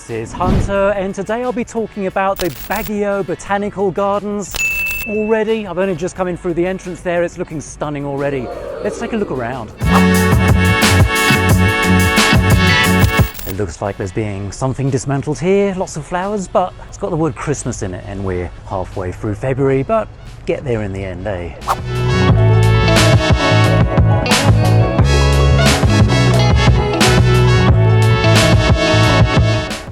This is Hunter, and today I'll be talking about the Baguio Botanical Gardens. Already, I've only just come in through the entrance there, it's looking stunning already. Let's take a look around. It looks like there's being something dismantled here, lots of flowers, but it's got the word Christmas in it, and we're halfway through February, but get there in the end, eh?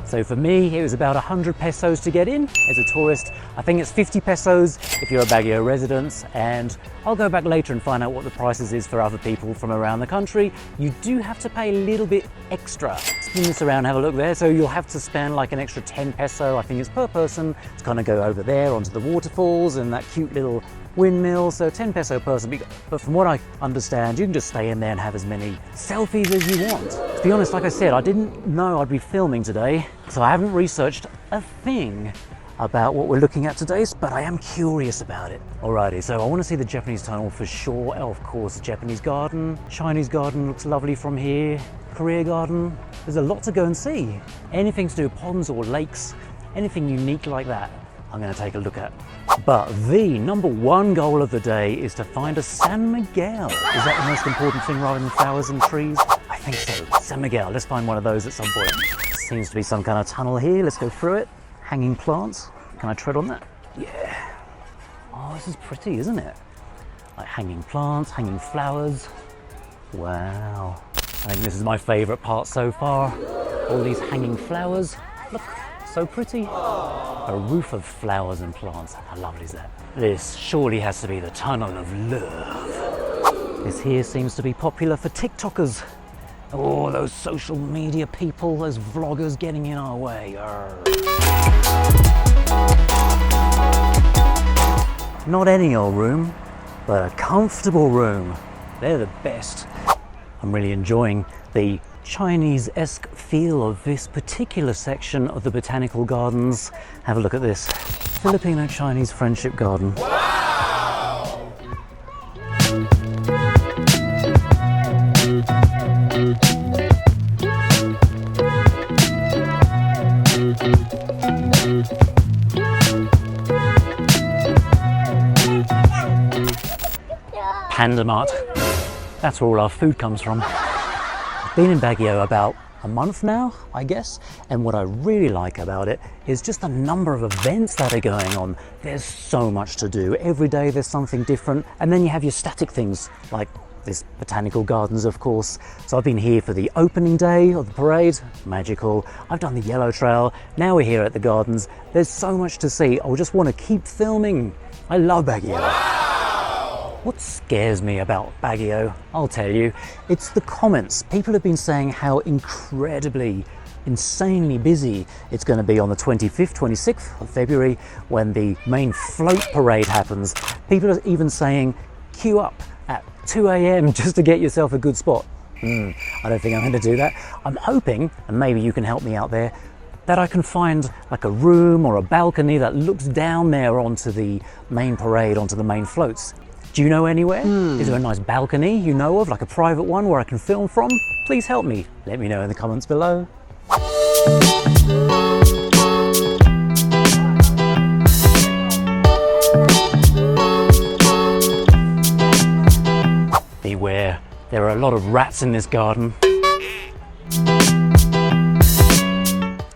So for me, it was about 100 pesos to get in as a tourist. I think it's 50 pesos if you're a Baguio resident, and I'll go back later and find out what the prices is for other people from around the country. You do have to pay a little bit extra. Spin this around, have a look there. So you'll have to spend like an extra 10 peso, I think it's per person, to kind of go over there onto the waterfalls and that cute little windmill, so 10 peso per person. But from what I understand, you can just stay in there and have as many selfies as you want. To be honest, like I said, I didn't know I'd be filming today, so I haven't researched a thing about what we're looking at today, but I am curious about it. Alrighty, so I want to see the Japanese tunnel for sure. Of course, Japanese garden, Chinese garden looks lovely from here, Korea garden. There's a lot to go and see. Anything to do with ponds or lakes, anything unique like that, I'm going to take a look at. But the number one goal of the day is to find a San Miguel. Is that the most important thing rather than flowers and trees? I think so. San Miguel, let's find one of those at some point. Seems to be some kind of tunnel here. Let's go through it. Hanging plants. Can I tread on that? Yeah. Oh, this is pretty, isn't it? Like hanging plants, hanging flowers. Wow. I think this is my favorite part so far. All these hanging flowers. Look. So pretty. A roof of flowers and plants. How lovely is that? This surely has to be the tunnel of love. This here seems to be popular for TikTokers. Oh, those social media people, those vloggers getting in our way. Arr. Not any old room, but a comfortable room. They're the best. I'm really enjoying the Chinese-esque feel of this particular section of the Botanical Gardens. Have a look at this. Filipino-Chinese Friendship Garden. Wow! Panda Mart. That's where all our food comes from. Been in Baguio about a month now, I guess, and what I really like about it is just the number of events that are going on. There's so much to do. Every day there's something different, and then you have your static things like this Botanical Gardens, of course. So I've been here for the opening day of the parade, magical. I've done the yellow trail, now we're here at the gardens. There's so much to see. I just want to keep filming. I love Baguio. Wow! What scares me about Baguio, I'll tell you, it's the comments. People have been saying how incredibly, insanely busy it's going to be on the 25th, 26th of February when the main float parade happens. People are even saying queue up at 2 a.m. just to get yourself a good spot. I don't think I'm going to do that. I'm hoping, and maybe you can help me out there, that I can find like a room or a balcony that looks down there onto the main parade, onto the main floats. Do you know anywhere? Is there a nice balcony you know of, like a private one where I can film from? Please help me. Let me know in the comments below. Beware, there are a lot of rats in this garden.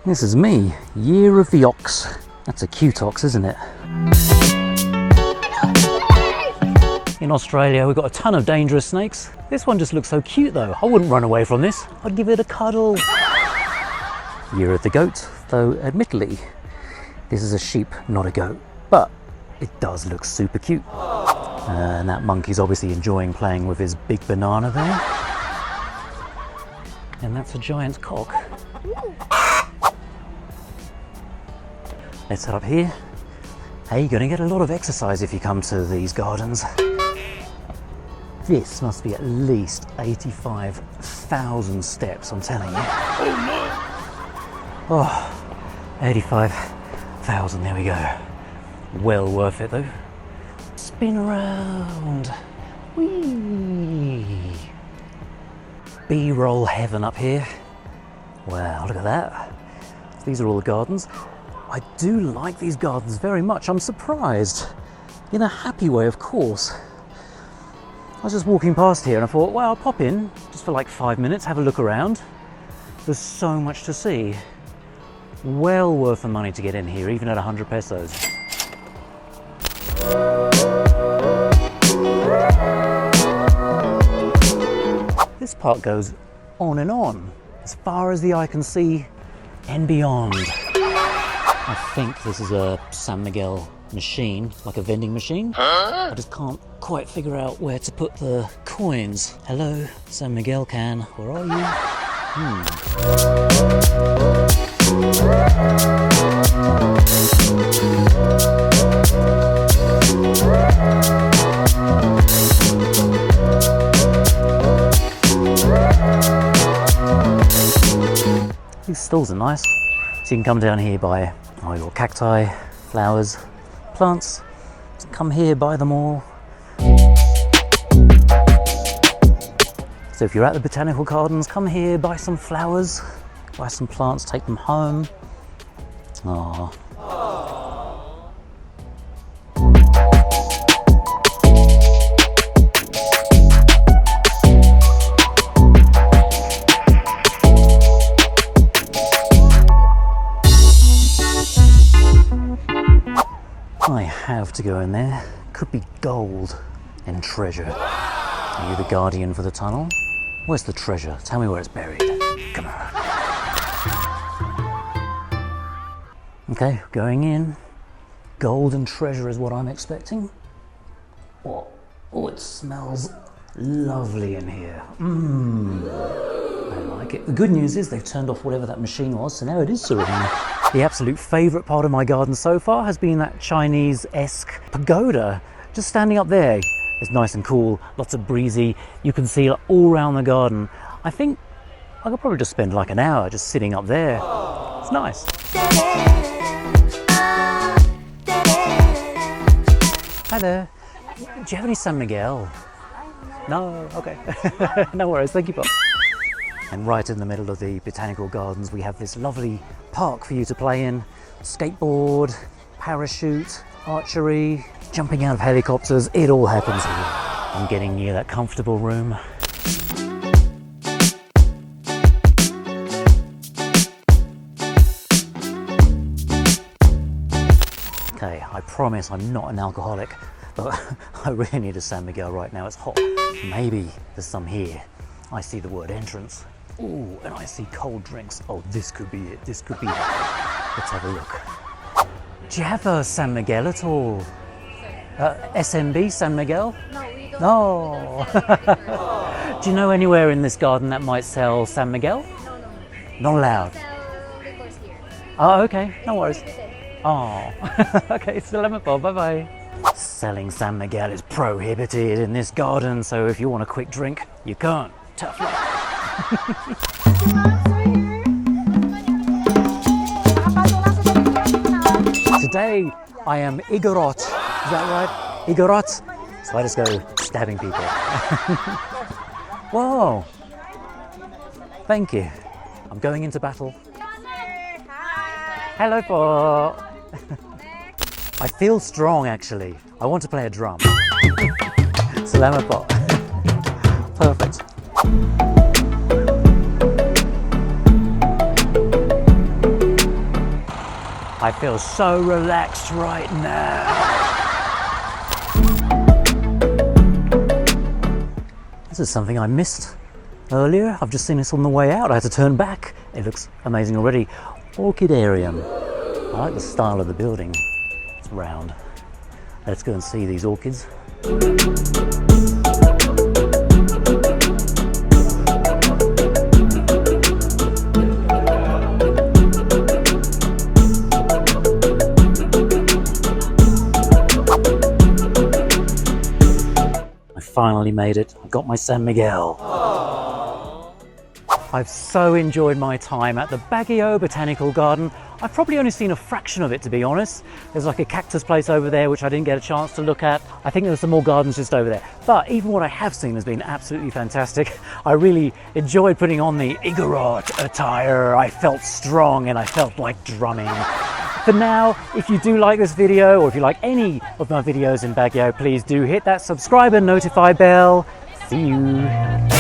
This is me, Year of the Ox. That's a cute ox, isn't it? In Australia, we've got a ton of dangerous snakes. This one just looks so cute though. I wouldn't run away from this. I'd give it a cuddle. Year of the goat, though admittedly, this is a sheep, not a goat. But it does look super cute. And that monkey's obviously enjoying playing with his big banana there. And that's a giant cock. Let's head up here. Hey, you're gonna get a lot of exercise if you come to these gardens. This must be at least 85,000 steps, I'm telling you. Oh, 85,000, there we go. Well worth it though. Spin around. Whee! B-roll heaven up here. Wow, look at that. these are all the gardens. I do like these gardens very much. I'm surprised. In a happy way, of course. I was just walking past here and I thought, well, I'll pop in just for like 5 minutes, have a look around. There's so much to see. Well worth the money to get in here, even at 100 pesos. This park goes on and on, as far as the eye can see and beyond. I think this is a San Miguel machine, like a vending machine. I just can't quite figure out where to put the coins. Hello, San Miguel can, where are you? These stalls are nice. So you can come down here, buy your cacti, flowers, plants. Just come here, buy them all. So if you're at the botanical gardens, come here, buy some flowers, buy some plants, take them home. Aww. I have to go in there. Could be gold and treasure. Are you the guardian for the tunnel? Where's the treasure? Tell me where it's buried. Come on. Okay, going in. Gold and treasure is what I'm expecting. Oh, it smells lovely in here. I like it. The good news is they've turned off whatever that machine was, so now it is serene. The absolute favourite part of my garden so far has been that Chinese-esque pagoda. Just standing up there. It's nice and cool, lots of breezy. You can see all around the garden. I think I could probably just spend like an hour just sitting up there. It's nice. Hi there. Do you have any San Miguel? No? Okay. No worries, thank you, Bob. And right in the middle of the botanical gardens, we have this lovely park for you to play in. Skateboard, parachute, archery, jumping out of helicopters, it all happens here. I'm getting near that comfortable room. Okay, I promise I'm not an alcoholic, but I really need a San Miguel right now, it's hot. Maybe there's some here. I see the word entrance. Ooh, and I see cold drinks. Oh, this could be it, this could be it. Let's have a look. Do you have a San Miguel at all? SMB, San Miguel? No, we don't. No. Do you know anywhere in this garden that might sell San Miguel? No. Not allowed. Sell liquors here. Oh, okay, no worries. Prohibited. Oh, okay, salamat po, bye-bye. Selling San Miguel is prohibited in this garden, so if you want a quick drink, you can't. Tough luck. Today, I am Igorot. Is that right? Igorot? So I just go stabbing people. Whoa. Thank you. I'm going into battle. Hello, po. I feel strong, actually. I want to play a drum. Salamat po. Perfect. I feel so relaxed right now. This is something I missed earlier. I've just seen this on the way out. I had to turn back. It looks amazing already. Orchidarium. I like the style of the building. It's round. Let's go and see these orchids. Finally made it. I got my San Miguel. Aww. I've so enjoyed my time at the Baguio Botanical Garden. I've probably only seen a fraction of it, to be honest. There's like a cactus place over there which I didn't get a chance to look at. I think there's some more gardens just over there. But even what I have seen has been absolutely fantastic. I really enjoyed putting on the Igorot attire. I felt strong and I felt like drumming. For now, if you do like this video, or if you like any of my videos in Baguio, please do hit that subscribe and notify bell. See you.